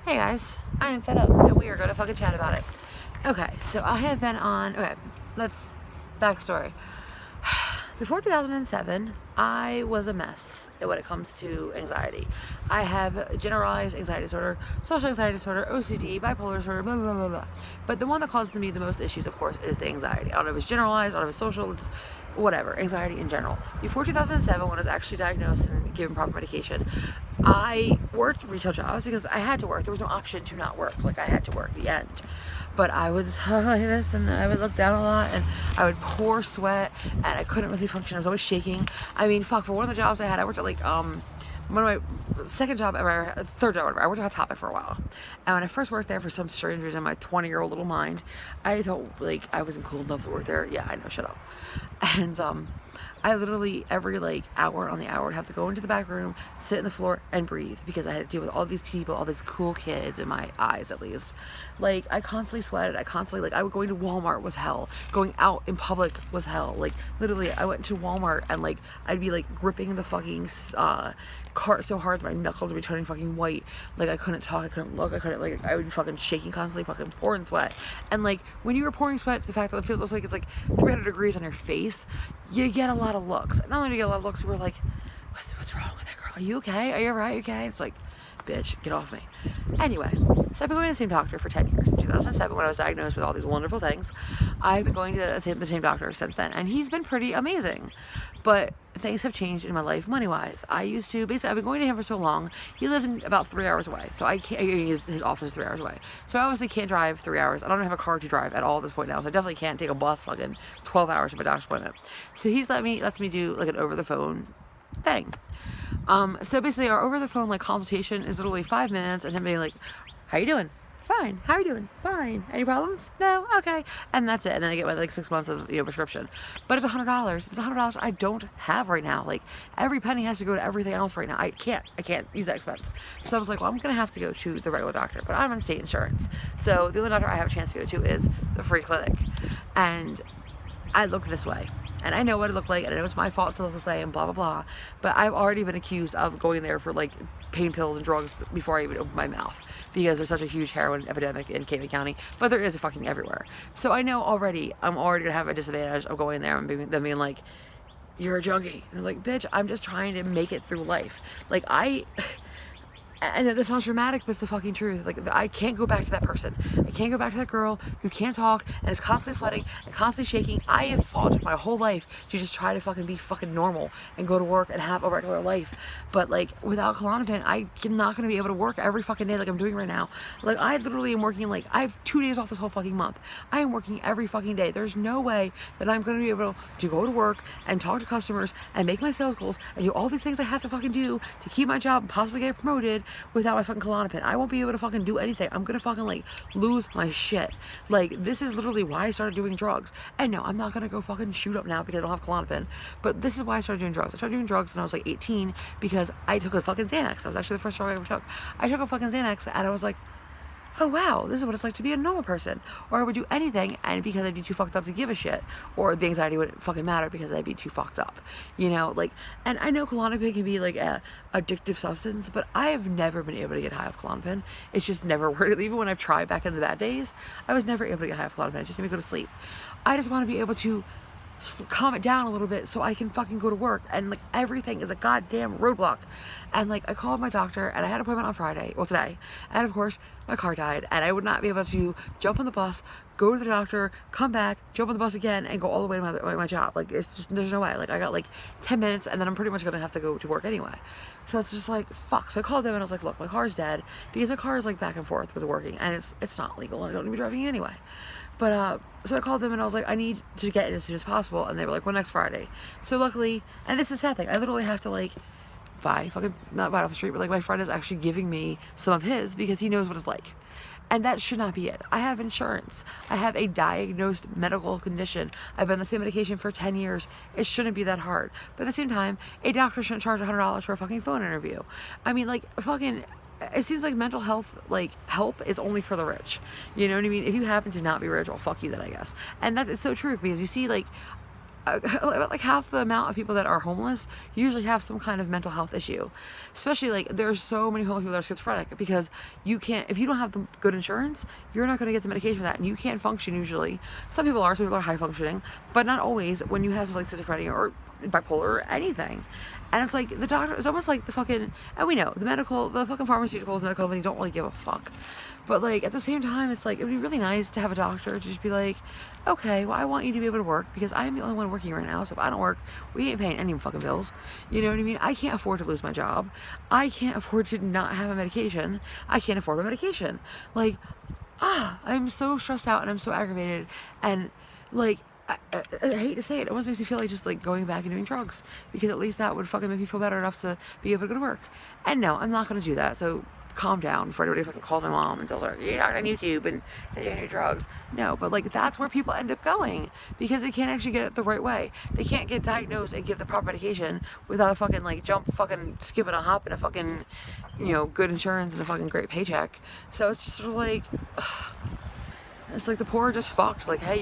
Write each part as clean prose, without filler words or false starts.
Hey guys, I am fed up and we are going to fucking chat about it. Okay, so I have been on. Okay, let's. Backstory. Before 2007, I was a mess when it comes to anxiety. I have generalized anxiety disorder, social anxiety disorder, OCD, bipolar disorder, blah, blah, blah, blah. But the one that causes me the most issues, of course, is the anxiety. I don't know if it's generalized, I don't know if it's social, it's whatever, anxiety in general. Before 2007, when I was actually diagnosed and given proper medication, I worked retail jobs because I had to work. There was no option to not work. Like, I had to work, the end. But I would like this, and I would look down a lot, and I would pour sweat, and I couldn't really function. I was always shaking. I mean, fuck, for one of the jobs I had, I worked at one of my second job ever, third job ever, I worked at Hot Topic for a while. And when I first worked there, for some strange reason, my 20-year-old little mind, I thought, like, I wasn't cool enough to work there. Yeah, I know, shut up. And I literally, every hour on the hour, would have to go into the back room, sit on the floor, and breathe, because I had to deal with all these people, all these cool kids, in my eyes at least. Like, I constantly sweated. I constantly, I would going to Walmart was hell. Going out in public was hell. Like, literally, I went to Walmart and I'd be gripping the fucking cart so hard that my knuckles would be turning fucking white. Like, I couldn't talk, I couldn't look, I would be fucking shaking constantly, fucking pouring sweat. And when you were pouring sweat, the fact that it feels like it's 300 degrees on your face, you get a lot of looks. Not only do you get a lot of looks, people are like, what's wrong with that girl? Are you okay? Are you alright? Are you okay? It's like, bitch, get off me. Anyway, so I've been going to the same doctor for 10 years. In 2007, when I was diagnosed with all these wonderful things, I've been going to the same doctor since then, and he's been pretty amazing. But things have changed in my life money-wise. I've been going to him for so long. He lives in about 3 hours away, so I can't, his office is 3 hours away. So I obviously can't drive 3 hours. I don't have a car to drive at all at this point now, so I definitely can't take a bus fucking 12 hours to my doctor's appointment. So he's lets me do an over-the-phone thing. So basically our over-the-phone consultation is literally 5 minutes, and him being like, how you doing? Fine. How are you doing? Fine. Any problems? No? Okay. And that's it. And then I get my 6 months of prescription. But it's $100. It's $100 I don't have right now. Every penny has to go to everything else right now. I can't use that expense. So I was like, well, I'm gonna have to go to the regular doctor, but I'm on state insurance. So the only doctor I have a chance to go to is the free clinic. And I look this way. And I know what it looked like, and I know it's my fault to look this way, and blah, blah, blah. But I've already been accused of going there for, pain pills and drugs before I even open my mouth, because there's such a huge heroin epidemic in Cayman County, but there is fucking everywhere. So I know already, I'm already gonna have a disadvantage of going there and them being like, you're a junkie. And I'm like, bitch, I'm just trying to make it through life. I know this sounds dramatic, but it's the fucking truth. I can't go back to that person. I can't go back to that girl who can't talk and is constantly sweating and constantly shaking. I have fought my whole life to just try to fucking be fucking normal and go to work and have a regular life. But without Klonopin, I am not going to be able to work every fucking day like I'm doing right now. I literally am working, I have 2 days off this whole fucking month. I am working every fucking day. There's no way that I'm going to be able to go to work and talk to customers and make my sales goals and do all these things I have to fucking do to keep my job and possibly get promoted without my fucking Klonopin. I won't be able to fucking do anything. I'm gonna fucking lose my shit. This is literally why I started doing drugs. And no, I'm not gonna go fucking shoot up now because I don't have Klonopin. But this is why I started doing drugs. I started doing drugs when I was 18 because I took a fucking Xanax. That was actually the first drug I ever took. I took a fucking Xanax and I was like, oh wow, this is what it's like to be a normal person. Or I would do anything, and because I'd be too fucked up to give a shit, or the anxiety wouldn't fucking matter because I'd be too fucked up, and I know Klonopin can be a addictive substance, but I have never been able to get high off Klonopin. It's just never worked. Even when I've tried back in the bad days, I was never able to get high off Klonopin. It just made me go to sleep. I just want to be able to calm it down a little bit so I can fucking go to work, and everything is a goddamn roadblock. And I called my doctor and I had an appointment on Friday, well today, and of course my car died and I would not be able to jump on the bus, go to the doctor, come back, jump on the bus again, and go all the way to my job. It's just, there's no way. I got 10 minutes and then I'm pretty much gonna have to go to work anyway. So it's just fuck. So I called them and I was like, look, my car's dead, because my car is back and forth with working, and it's not legal and I don't need to be driving it anyway. But so I called them and I was like, I need to get in as soon as possible, and they were like, well, next Friday. So luckily, and this is the sad thing, I literally have to not buy off the street, but my friend is actually giving me some of his because he knows what it's like. And that should not be it. I have insurance. I have a diagnosed medical condition. I've been on the same medication for 10 years. It shouldn't be that hard. But at the same time, a doctor shouldn't charge $100 for a fucking phone interview. I mean, it seems like mental health, help is only for the rich. You know what I mean? If you happen to not be rich, well, fuck you then, I guess. And that is so true, because you see, about like half the amount of people that are homeless usually have some kind of mental health issue. Especially like there's so many homeless people that are schizophrenic because you can't, if you don't have the good insurance, you're not going to get the medication for that, and you can't function usually. Some people are high functioning, but not always when you have like schizophrenia or bipolar or anything. And it's like the doctor, it's almost like the fucking, and we know the fucking pharmaceuticals and medical company don't really give a fuck. But like at the same time, it's like it would be really nice to have a doctor just be like, okay, well, I want you to be able to work because I am the only one working right now. So if I don't work, we ain't paying any fucking bills. You know what I mean? I can't afford to lose my job. I can't afford to not have a medication. I can't afford a medication. Like, I'm so stressed out and I'm so aggravated, and like I hate to say it, it almost makes me feel like just like going back and doing drugs, because at least that would fucking make me feel better enough to be able to go to work. And no, I'm not going to do that. So calm down before anybody fucking calls my mom and tells her you're not on YouTube and they're gonna do drugs. No, but like that's where people end up going because they can't actually get it the right way. They can't get diagnosed and give the proper medication without a fucking like fucking skipping a hop and a fucking, you know, good insurance and a fucking great paycheck. So it's just sort of like it's like the poor are just fucked. Like, hey,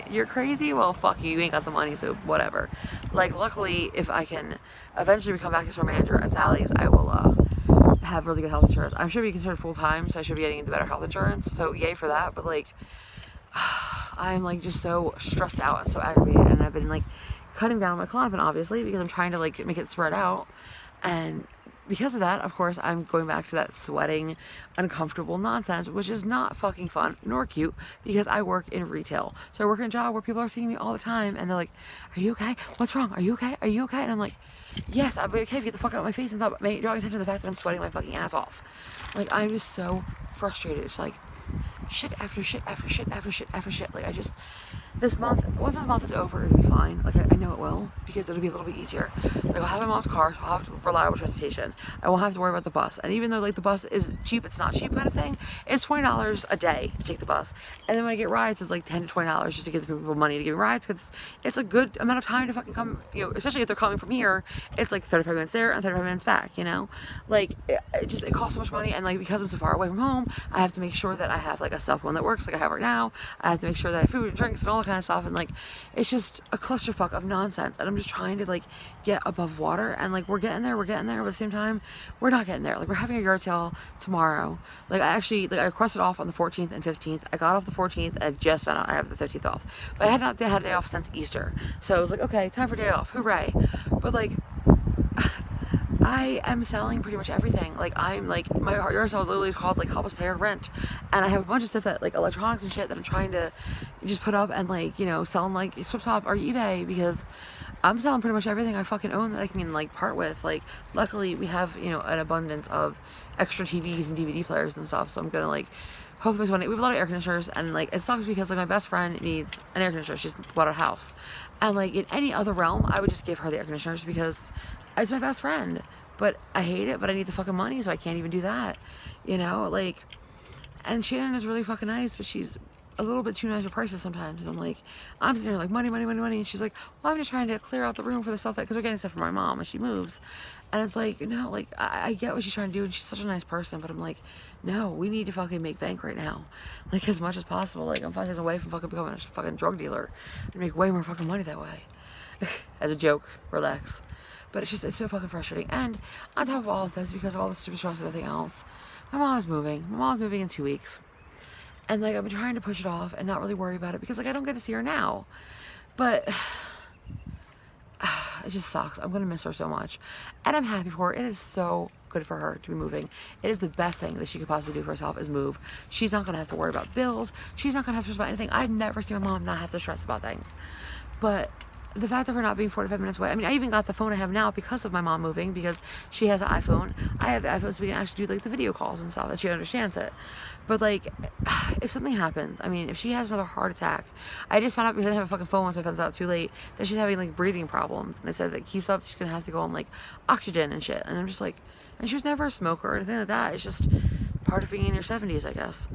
you're crazy? Well, fuck you. You ain't got the money, so whatever. Like, luckily, if I can eventually become back to store manager at Sally's, I will have really good health insurance. I'm sure be considered full time, so I should be getting the better health insurance. So yay for that. But like, I'm like just so stressed out and so aggravated, and I've been like cutting down my Klonopin obviously because I'm trying to like make it spread out, and because of that, of course, I'm going back to that sweating, uncomfortable nonsense, which is not fucking fun nor cute because I work in retail. So I work in a job where people are seeing me all the time and they're like, are you okay? What's wrong? Are you okay? Are you okay? And I'm like, yes, I'll be okay if you get the fuck out of my face and stop drawing attention to the fact that I'm sweating my fucking ass off. Like, I'm just so frustrated. It's like shit after shit after shit after shit after shit. Like, once this month is over, it'll be fine. Like, I know it will, because it'll be a little bit easier. Like, I'll have my mom's car, so I'll have reliable transportation. I won't have to worry about the bus. And even though, like, the bus is cheap, it's not cheap kind of thing. It's $20 a day to take the bus. And then when I get rides, it's like $10 to $20 just to give the people money to give me rides, because it's a good amount of time to fucking come, you know, especially if they're coming from here, it's like 35 minutes there and 35 minutes back, you know? Like, it costs so much money, and, like, because I'm so far away from home, I have to make sure that I have, like, a cell phone that works like I have right now. I have to make sure that I have food and drinks and all that kind of stuff, and like it's just a clusterfuck of nonsense, and I'm just trying to like get above water, and like we're getting there, but at the same time we're not getting there. Like, we're having a yard sale tomorrow. Like, I requested off on the 14th and 15th. I got off the 14th and I just found out I have the 15th off, but I had not had a day off since Easter, so I was like, okay, time for a day off, hooray. But like, I am selling pretty much everything. Like, I'm like, my yard sale literally is called like Help Us Pay Our Rent, and I have a bunch of stuff that like electronics and shit that I'm trying to just put up and like, you know, sell on like SwipSwap or eBay, because I'm selling pretty much everything I fucking own that I can like part with. Like, luckily we have, you know, an abundance of extra TVs and DVD players and stuff, so I'm gonna like hopefully we have a lot of air conditioners, and like it sucks because like my best friend needs an air conditioner. She's bought a house, and like in any other realm I would just give her the air conditioners because it's my best friend. But I hate it, but I need the fucking money, so I can't even do that, you know? Like, and Shannon is really fucking nice, but she's a little bit too nice for prices sometimes. And I'm like, I'm sitting there like, money, money, money, money. And she's like, well, I'm just trying to clear out the room for the stuff because we're getting stuff from my mom and she moves. And it's like, no, like, I get what she's trying to do, and she's such a nice person, but I'm like, no, we need to fucking make bank right now. Like, as much as possible. Like, I'm 5 days away from fucking becoming a fucking drug dealer and make way more fucking money that way. As a joke, relax. But it's so fucking frustrating. And on top of all of this, because of all the stupid stress and everything else, my mom's moving. My mom's moving in 2 weeks. And like, I've been trying to push it off and not really worry about it because like I don't get to see her now. But it just sucks. I'm gonna miss her so much. And I'm happy for her. It is so good for her to be moving. It is the best thing that she could possibly do for herself is move. She's not gonna have to worry about bills. She's not gonna have to stress about anything. I've never seen my mom not have to stress about things. But the fact of her not being 45 minutes away, I mean, I even got the phone I have now because of my mom moving, because she has an iPhone. I have the iPhone, so we can actually do like the video calls and stuff, and she understands it. But like, if something happens, I mean, if she has another heart attack, I just found out, because I didn't have a fucking phone once I found out too late, that she's having like breathing problems. And they said if it keeps up, she's gonna have to go on like oxygen and shit. And I'm just like, and she was never a smoker or anything like that. It's just part of being in your 70s, I guess.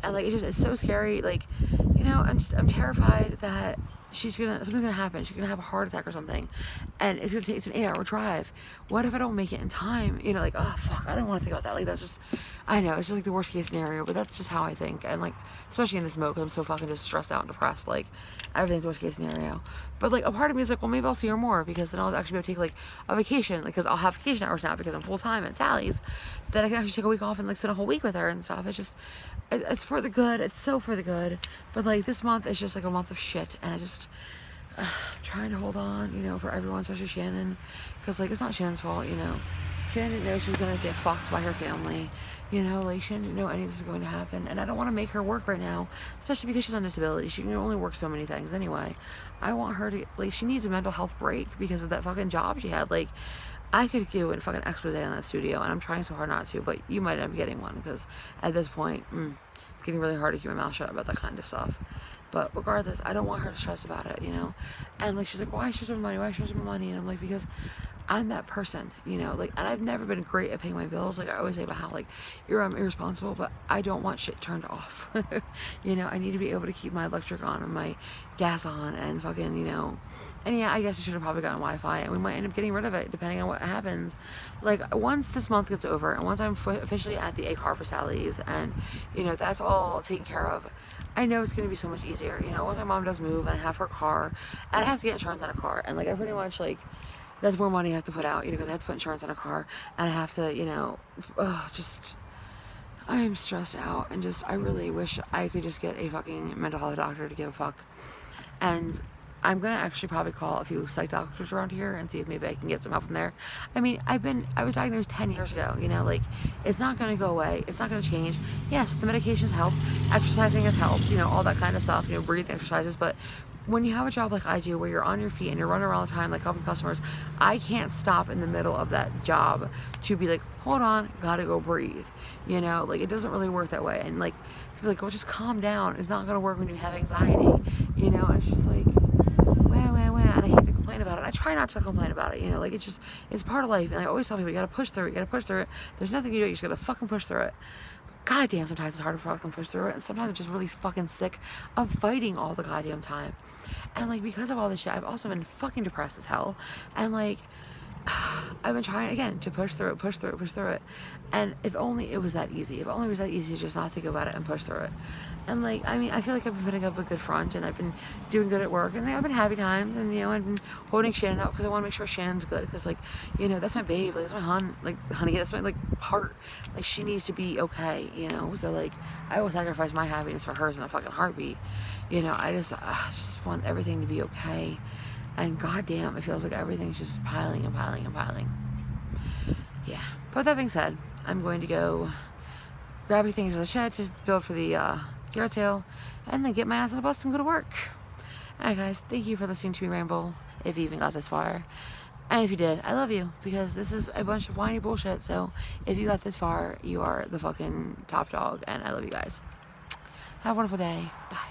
And like, it's so scary. Like, you know, I'm terrified that something's gonna happen. She's gonna have a heart attack or something, and it's an 8-hour drive. What if I don't make it in time? You know, like, oh fuck, I don't want to think about that. Like, that's just, I know it's just like the worst case scenario, but that's just how I think. And like, especially in this mode, 'cause I'm so fucking just stressed out and depressed. Like, everything's the worst case scenario. But like, a part of me is like, well, maybe I'll see her more, because then I'll actually be able to take like a vacation, like, because I'll have vacation hours now because I'm full time at Sally's. Then I can actually take a week off and like spend a whole week with her and stuff. It's just, it's for the good. It's so for the good. But like, this month is just like a month of shit, and I just. Trying to hold on, you know, for everyone, especially Shannon, because like, it's not Shannon's fault, you know. Shannon didn't know she was gonna get fucked by her family, you know. Like, Shannon didn't know any of this was going to happen, and I don't want to make her work right now, especially because she's on disability. She can only work so many things anyway. I want her to, like, she needs a mental health break because of that fucking job she had. Like, I could do a fucking expose on that studio, and I'm trying so hard not to, but you might end up getting one, because at this point, it's getting really hard to keep my mouth shut about that kind of stuff. But regardless, I don't want her to stress about it, you know. And like, she's like, why should I spend money? Why should I spend money? And I'm like, because I'm that person, you know. Like, and I've never been great at paying my bills. Like, I always say about how like I'm irresponsible, but I don't want shit turned off. You know, I need to be able to keep my electric on and my gas on and fucking, you know. And yeah, I guess we should have probably gotten Wi-Fi, and we might end up getting rid of it depending on what happens. Like, once this month gets over, and once I'm officially at the car for Sally's, and you know, that's all taken care of, I know it's going to be so much easier, you know. When my mom does move and I have her car, and I have to get insurance on a car, and like, I pretty much like, that's more money I have to put out, you know, because I have to put insurance on a car, and I have to, you know, just, I am stressed out, and just, I really wish I could just get a fucking mental health doctor to give a fuck. And I'm gonna actually probably call a few psych doctors around here and see if maybe I can get some help from there. I mean, I was diagnosed 10 years ago, you know, like, it's not gonna go away, it's not gonna change. Yes, the medication's helped, exercising has helped, you know, all that kind of stuff, you know, breathing exercises, but when you have a job like I do, where you're on your feet and you're running around all the time, like, helping customers, I can't stop in the middle of that job to be like, hold on, gotta go breathe, you know. Like, it doesn't really work that way. And like, people are like, well, just calm down. It's not gonna work when you have anxiety, you know. And it's just like, and I hate to complain about it. I try not to complain about it, you know. Like, it's part of life, and I always tell people, you gotta push through it, there's nothing you do, you just gotta fucking push through it. God damn, sometimes it's hard to fucking push through it, and sometimes I'm just really fucking sick of fighting all the goddamn time. And like, because of all this shit, I've also been fucking depressed as hell, and like, I've been trying again to push through it. And if only it was that easy. If only it was that easy to just not think about it and push through it. And like, I mean, I feel like I've been putting up a good front, and I've been doing good at work, and I've been happy times, and you know, I've been holding Shannon up because I want to make sure Shannon's good, because like, you know, that's my babe, like, that's my honey, that's my like heart. Like, she needs to be okay, you know. So like, I will sacrifice my happiness for hers in a fucking heartbeat, you know. I just want everything to be okay. And goddamn, it feels like everything's just piling and piling and piling. Yeah. But with that being said, I'm going to go grab things in the shed to build for the yard sale, and then get my ass on the bus and go to work. Alright guys, thank you for listening to me ramble, if you even got this far. And if you did, I love you, because this is a bunch of whiny bullshit. So if you got this far, you are the fucking top dog, and I love you guys. Have a wonderful day. Bye.